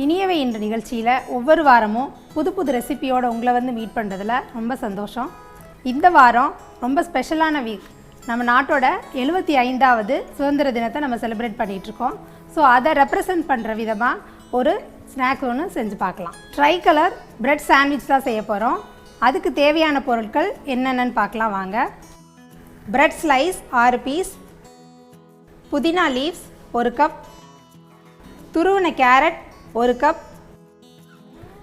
இனியவை என்ற நிகழ்ச்சியில் ஒவ்வொரு வாரமும் புது புது ரெசிபியோடு உங்களை வந்து மீட் பண்ணுறதுல ரொம்ப சந்தோஷம். இந்த வாரம் ரொம்ப ஸ்பெஷலான வீக். நம்ம நாட்டோட 75வது சுதந்திர தினத்தை நம்ம செலிப்ரேட் பண்ணிகிட்ருக்கோம். ஸோ அதை ரெப்ரசன்ட் பண்ணுற விதமாக ஒரு ஸ்நாக்ஸ் ஒன்று செஞ்சு பார்க்கலாம். ட்ரை கலர் பிரெட் சாண்ட்விச் தான் செய்ய போகிறோம். அதுக்கு தேவையான பொருட்கள் என்னென்னு பார்க்கலாம் வாங்க. பிரெட் ஸ்லைஸ் 6 பீஸ், புதினா லீவ்ஸ் 1 கப், துருவின கேரட் 1 கப்,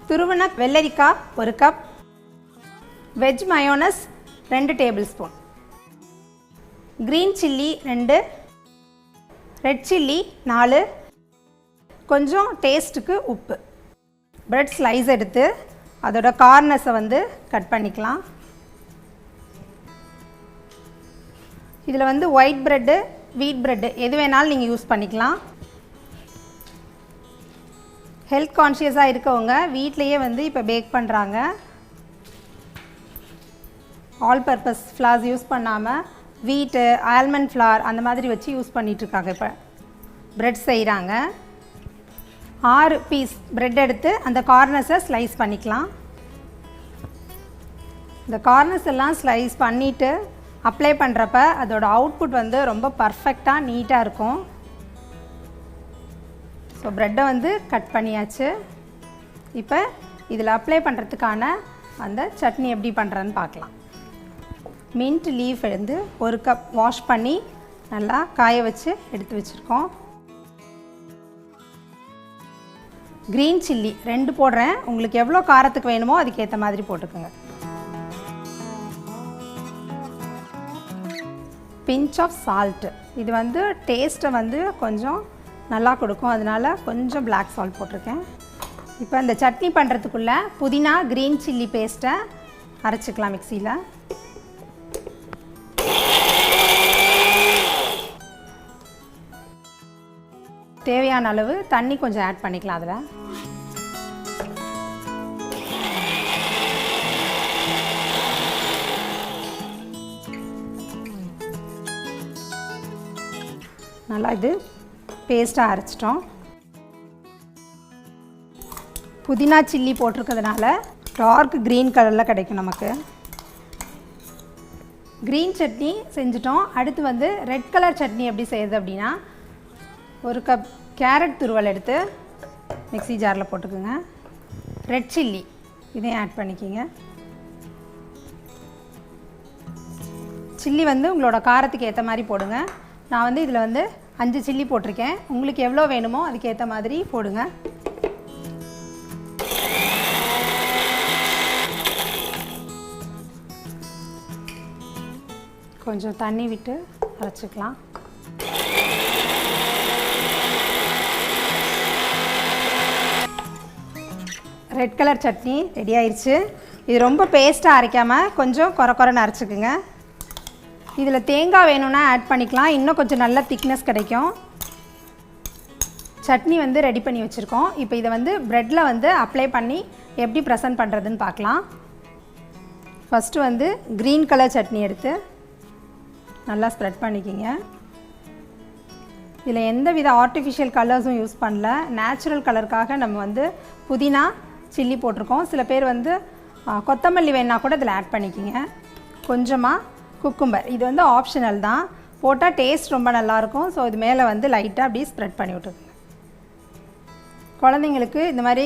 துருவின வெள்ளரிக்காய் 1 cup, veg mayonnaise 2 table spoon, green chilli 2, red chilli 4, கொஞ்சம் டேஸ்ட்டுக்கு உப்பு. பிரெட் ஸ்லைஸ் எடுத்து அதோட கார்னர்ஸை வந்து கட் பண்ணிக்கலாம். இதில் வந்து ஒயிட் ப்ரெட்டு, வீட் ப்ரெட்டு எது வேணாலும் நீங்கள் யூஸ் பண்ணிக்கலாம். ஹெல்த் கான்ஷியஸாக இருக்கவங்க வீட்லேயே வந்து இப்போ பேக் பண்ணுறாங்க. ஆல் பர்பஸ் ஃப்ளார்ஸ் யூஸ் பண்ணாமல் வீட்டு, ஆல்மண்ட் ஃப்ளார் அந்த மாதிரி வச்சு யூஸ் பண்ணிகிட்ருக்காங்க. இப்போ ப்ரெட் செய்கிறாங்க. 6 பீஸ் ப்ரெட் எடுத்து அந்த கார்னர்ஸை ஸ்லைஸ் பண்ணிக்கலாம். இந்த கார்னர்ஸ் எல்லாம் ஸ்லைஸ் பண்ணிவிட்டு அப்ளை பண்ணுறப்ப அதோட அவுட்புட் வந்து ரொம்ப பர்ஃபெக்டாக நீட்டாக இருக்கும். ஸோ ப்ரெட்டை வந்து கட் பண்ணியாச்சு. இப்போ இதில் அப்ளை பண்ணுறதுக்கான அந்த சட்னி எப்படி பண்ணுறதுன்னு பார்க்கலாம். மின்ட் லீஃப் வந்து 1 கப் வாஷ் பண்ணி நல்லா காய வச்சு எடுத்து வச்சுருக்கோம். க்ரீன் சில்லி 2 போடுறேன். உங்களுக்கு எவ்வளோ காரத்துக்கு வேணுமோ அதுக்கேற்ற மாதிரி போட்டுக்கோங்க. பிஞ்ச் ஆஃப் சால்ட்டு, இது வந்து டேஸ்ட்டை வந்து கொஞ்சம் நல்லா கொடுக்கும், அதனால் கொஞ்சம் பிளாக் சால்ட் போட்டிருக்கேன். இப்போ இந்த சட்னி பண்ணுறதுக்குள்ளே புதினா க்ரீன் சில்லி பேஸ்ட்டை அரைச்சிக்கலாம் மிக்சியில். தேவையான அளவு தண்ணி கொஞ்சம் ஆட் பண்ணிக்கலாம். அதில் நல்லா இது பேஸ்ட்டாக அரைச்சிட்டோம். புதினா சில்லி போட்டிருக்கிறதுனால டார்க் க்ரீன் கலரில் கிடைக்கும் நமக்கு. க்ரீன் சட்னி செஞ்சிட்டோம். அடுத்து வந்து ரெட் கலர் சட்னி எப்படி செய்யுது அப்படின்னா, 1 கப் கேரட் துருவல் எடுத்து மிக்ஸி ஜாரில் போட்டுக்குங்க. ரெட் சில்லி இதையும் ஆட் பண்ணிக்கிங்க. சில்லி வந்து உங்களோட காரத்துக்கு ஏற்ற மாதிரி போடுங்க. நான் வந்து இதில் வந்து 5 சில்லி போட்டிருக்கேன். உங்களுக்கு எவ்வளோ வேணுமோ அதுக்கேற்ற மாதிரி போடுங்க. கொஞ்சம் தண்ணி விட்டு அரைச்சிக்கலாம். ரெட் கலர் சட்னி ரெடி ஆயிடுச்சு. இது ரொம்ப பேஸ்ட்டாக அரைக்காமல் கொஞ்சம் குறைன்னு அரைச்சிக்குங்க. இதில் தேங்காய் வேணும்னா ஆட் பண்ணிக்கலாம், இன்னும் கொஞ்சம் நல்ல திக்னஸ் கிடைக்கும். சட்னி வந்து ரெடி பண்ணி வச்சுருக்கோம். இப்போ இதை வந்து ப்ரெட்டில் வந்து அப்ளை பண்ணி எப்படி ப்ரெசன்ட் பண்ணுறதுன்னு பார்க்கலாம். ஃபஸ்ட்டு வந்து க்ரீன் கலர் சட்னி எடுத்து நல்லா ஸ்ப்ரெட் பண்ணிக்கிங்க. இதில் எந்த வித ஆர்டிஃபிஷியல் கலர்ஸும் யூஸ் பண்ணல. நேச்சுரல் கலருக்காக நம்ம வந்து புதினா சில்லி போட்டிருக்கோம். சில பேர் வந்து கொத்தமல்லி வேணா கூட இதில் ஆட் பண்ணிக்கிங்க. கொஞ்சமாக குக்கும்பர், இது வந்து ஆப்ஷனல் தான், போட்டால் டேஸ்ட் ரொம்ப நல்லாயிருக்கும். ஸோ இது மேலே வந்து லைட்டாக அப்படியே ஸ்ப்ரெட் பண்ணி விட்டுருங்க. குழந்தைங்களுக்கு இந்த மாதிரி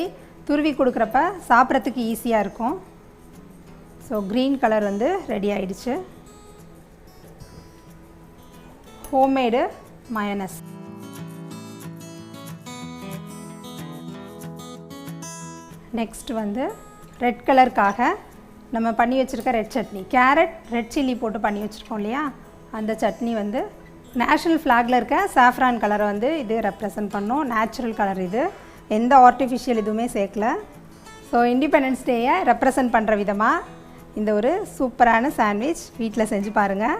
துருவி கொடுக்குறப்ப சாப்பிட்றதுக்கு ஈஸியாக இருக்கும். ஸோ க்ரீன் கலர் வந்து ரெடி ஆயிடுச்சு. Homemade mayonnaise. நெக்ஸ்ட் வந்து ரெட் கலருக்காக நம்ம பண்ணி வச்சுருக்க red chutney, carrot red chilli போட்டு பண்ணி வச்சுருக்கோம் இல்லையா, அந்த சட்னி வந்து நேஷ்னல் ஃப்ளாகில் இருக்க சாஃப்ரான் கலரை வந்து இது ரெப்ரசன்ட் பண்ணோம். நேச்சுரல் கலர், இது எந்த ஆர்டிஃபிஷியல் இதுவுமே சேர்க்கல. ஸோ இண்டிபெண்டன்ஸ் டேயை ரெப்ரசன்ட் பண்ணுற விதமாக இந்த ஒரு சூப்பரான சாண்ட்விச் வீட்டில் செஞ்சு பாருங்கள்.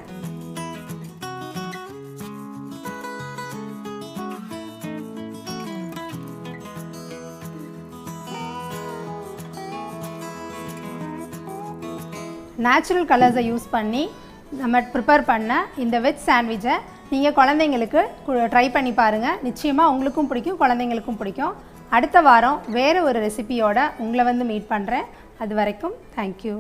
நேச்சுரல் கலர்ஸை யூஸ் பண்ணி நம்ம ப்ரிப்பேர் பண்ண இந்த வெஜ் சாண்ட்விச்சை நீங்கள் குழந்தைங்களுக்கு ட்ரை பண்ணி பாருங்கள். நிச்சயமாக உங்களுக்கும் பிடிக்கும், குழந்தைங்களுக்கும் பிடிக்கும். அடுத்த வாரம் வேறு ஒரு ரெசிபியோட உங்களை வந்து மீட் பண்ணுறேன். அது வரைக்கும் தேங்க்யூ.